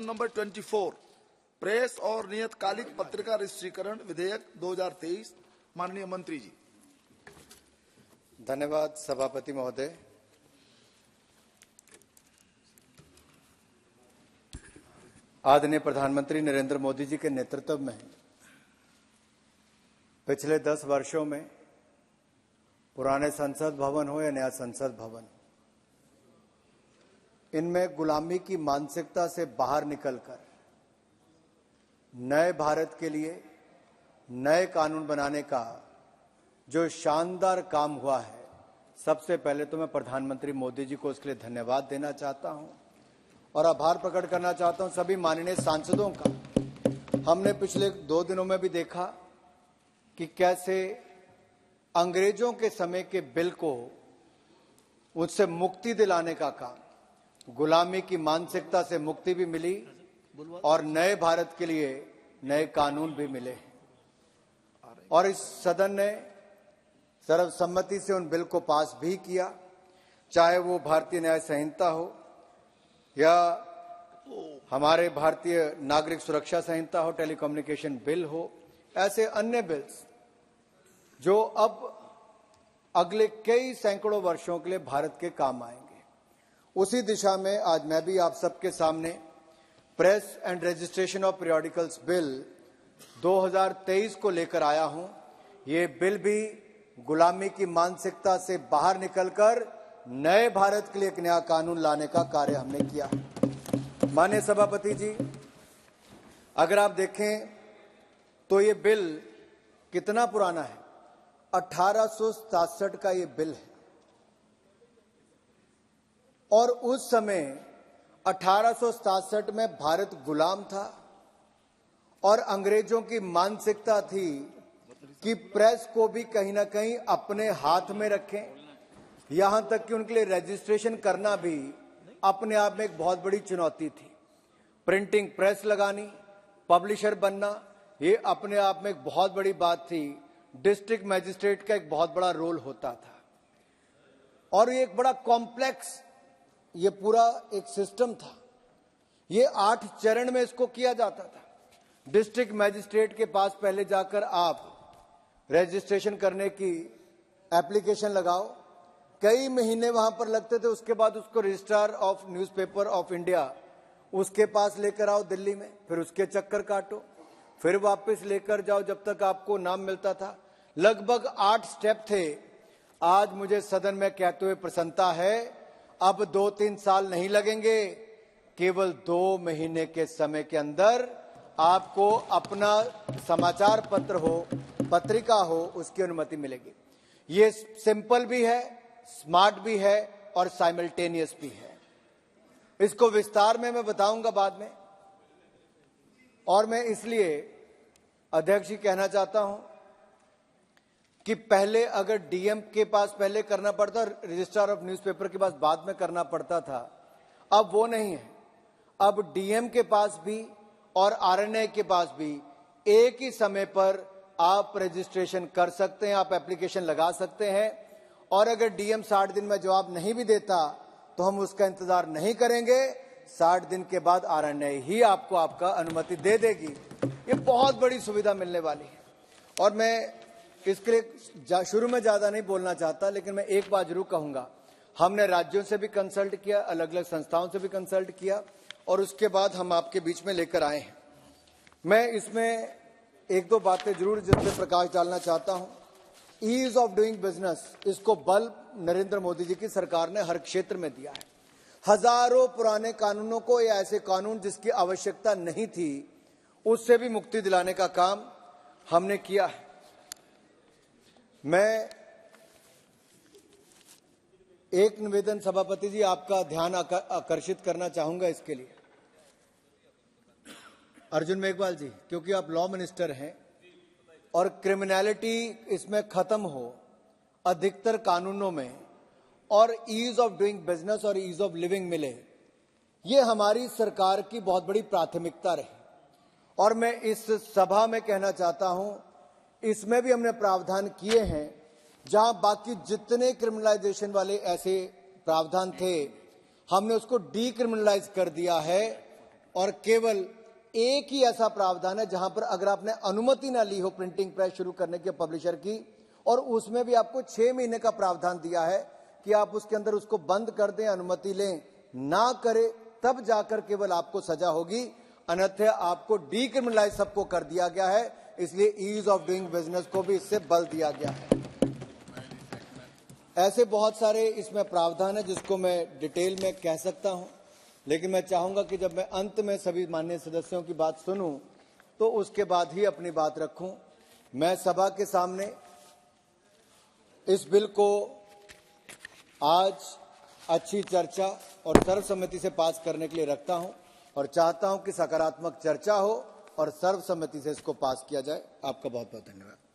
Number 24 press और नियतकालिक पत्रिका रजिस्ट्रीकरण विधेयक 2023। माननीय मंत्री जी। धन्यवाद सभापति महोदय। आदरणीय प्रधानमंत्री नरेंद्र मोदी जी के नेतृत्व में पिछले 10 वर्षों में पुराने संसद भवन हो या नया संसद भवन, इनमें गुलामी की मानसिकता से बाहर निकलकर नए भारत के लिए नए कानून बनाने का जो शानदार काम हुआ है, सबसे पहले तो मैं प्रधानमंत्री मोदी जी को उसके लिए धन्यवाद देना चाहता हूं और आभार प्रकट करना चाहता हूं सभी माननीय सांसदों का। हमने पिछले 2 दिनों में भी देखा कि कैसे अंग्रेजों के समय के बिल को उससे मुक्ति दिलाने का काम, गुलामी की मानसिकता से मुक्ति भी मिली और नए भारत के लिए नए कानून भी मिले और इस सदन ने सर्वसम्मति से उन बिल को पास भी किया, चाहे वो भारतीय न्याय संहिता हो या हमारे भारतीय नागरिक सुरक्षा संहिता हो, टेलीकम्युनिकेशन बिल हो, ऐसे अन्य बिल्स जो अब अगले कई सैकड़ों वर्षों के लिए भारत के काम आएंगे। उसी दिशा में आज मैं भी आप सबके सामने press and registration of periodicals bill 2023 को लेकर आया हूं। ये बिल भी गुलामी की मानसिकता से बाहर निकलकर नए भारत के लिए एक नया कानून लाने का कार्य हमने किया है। माननीय सभापति जी, अगर आप देखें तो ये बिल कितना पुराना है, 1867 का ये बिल है और उस समय 1867 में भारत गुलाम था और अंग्रेजों की मानसिकता थी कि प्रेस को भी कहीं ना कहीं अपने हाथ में रखें, यहां तक कि उनके लिए रजिस्ट्रेशन करना भी अपने आप में एक बहुत बड़ी चुनौती थी। प्रिंटिंग प्रेस लगानी, पब्लिशर बनना, ये अपने आप में एक बहुत बड़ी बात थी। डिस्ट्रिक्ट मैजिस्ट्रेट का एक बहुत बड़ा रोल होता था और ये एक बड़ा कॉम्प्लेक्स ये पूरा एक सिस्टम था। ये 8 चरण में इसको किया जाता था। डिस्ट्रिक्ट मैजिस्ट्रेट के पास पहले जाकर आप रजिस्ट्रेशन करने की एप्लीकेशन लगाओ, कई महीने वहां पर लगते थे। उसके बाद उसको registrar of newspaper of India उसके पास लेकर आओ दिल्ली में, फिर उसके चक्कर काटो, फिर वापस लेकर जाओ जब तक आपको नाम मिलता था। लगभग 8 स्टेप थे। आज मुझे सदन में कहते हुए प्रसन्नता है, अब 2-3 साल नहीं लगेंगे, केवल 2 महीने के समय के अंदर आपको अपना समाचार पत्र हो, पत्रिका हो, उसकी अनुमति मिलेगी। ये सिंपल भी है, स्मार्ट भी है और साइमल्टेनियस भी है। इसको विस्तार में मैं बताऊंगा बाद में। और मैं इसलिए अध्यक्ष जी कहना चाहता हूं कि पहले अगर डीएम के पास पहले करना पड़ता, रजिस्ट्रार ऑफ न्यूज़पेपर के पास बाद में करना पड़ता था, अब वो नहीं है। अब डीएम के पास भी और आरएनआई के पास भी एक ही समय पर आप रजिस्ट्रेशन कर सकते हैं, आप एप्लीकेशन लगा सकते हैं और अगर डीएम 60 दिन में जवाब नहीं भी देता तो हम उसका इंतजार नहीं करेंगे। 60 दिन के बाद आरएनआई ही आपको आपका अनुमति दे देगी। ये बहुत बड़ी सुविधा मिलने वाली है और मैं इसके लिए शुरू में ज्यादा नहीं बोलना चाहता, लेकिन मैं एक बात जरूर कहूंगा। हमने राज्यों से भी कंसल्ट किया, अलग अलग संस्थाओं से भी कंसल्ट किया और उसके बाद हम आपके बीच में लेकर आए हैं। मैं इसमें 1-2 बातें जरूर जिसमें प्रकाश डालना चाहता हूं। ईज ऑफ डूइंग बिजनेस, इसको बल नरेंद्र मोदी जी की सरकार ने हर क्षेत्र में दिया है। हजारों पुराने कानूनों को या ऐसे कानून जिसकी आवश्यकता नहीं थी, उससे भी मुक्ति दिलाने का काम हमने किया है। मैं एक निवेदन सभापति जी आपका ध्यान आकर्षित करना चाहूंगा इसके लिए। अर्जुन मेघवाल जी, क्योंकि आप लॉ मिनिस्टर हैं और क्रिमिनलिटी इसमें खत्म हो अधिकतर कानूनों में और ईज ऑफ डूइंग बिजनेस और ईज ऑफ लिविंग मिले, ये हमारी सरकार की बहुत बड़ी प्राथमिकता रही। और मैं इस सभा में कहना चाहता हूं, इसमें भी हमने प्रावधान किए हैं जहां बाकी जितने क्रिमिनलाइजेशन वाले ऐसे प्रावधान थे, हमने उसको डीक्रिमिनलाइज कर दिया है और केवल एक ही ऐसा प्रावधान है जहां पर अगर आपने अनुमति ना ली हो प्रिंटिंग प्रेस शुरू करने के पब्लिशर की, और उसमें भी आपको 6 महीने का प्रावधान दिया है कि आप उसके अंदर उसको बंद कर दें, अनुमति लें, ना करें, तब जाकर केवल आपको सजा होगी, अन्यथा आपको डीक्रिमिनलाइज सबको कर दिया गया है। इसलिए ईज ऑफ डूइंग बिजनेस को भी इससे बल दिया गया है। ऐसे बहुत सारे इसमें प्रावधान है जिसको मैं डिटेल में कह सकता हूं, लेकिन मैं चाहूंगा कि जब मैं अंत में सभी माननीय सदस्यों की बात सुनूं तो उसके बाद ही अपनी बात रखूं। मैं सभा के सामने इस बिल को आज अच्छी चर्चा और सर्वसम्मति से पास करने के लिए रखता हूं और चाहता हूं कि सकारात्मक चर्चा हो और सर्वसम्मति से इसको पास किया जाए। आपका बहुत बहुत धन्यवाद।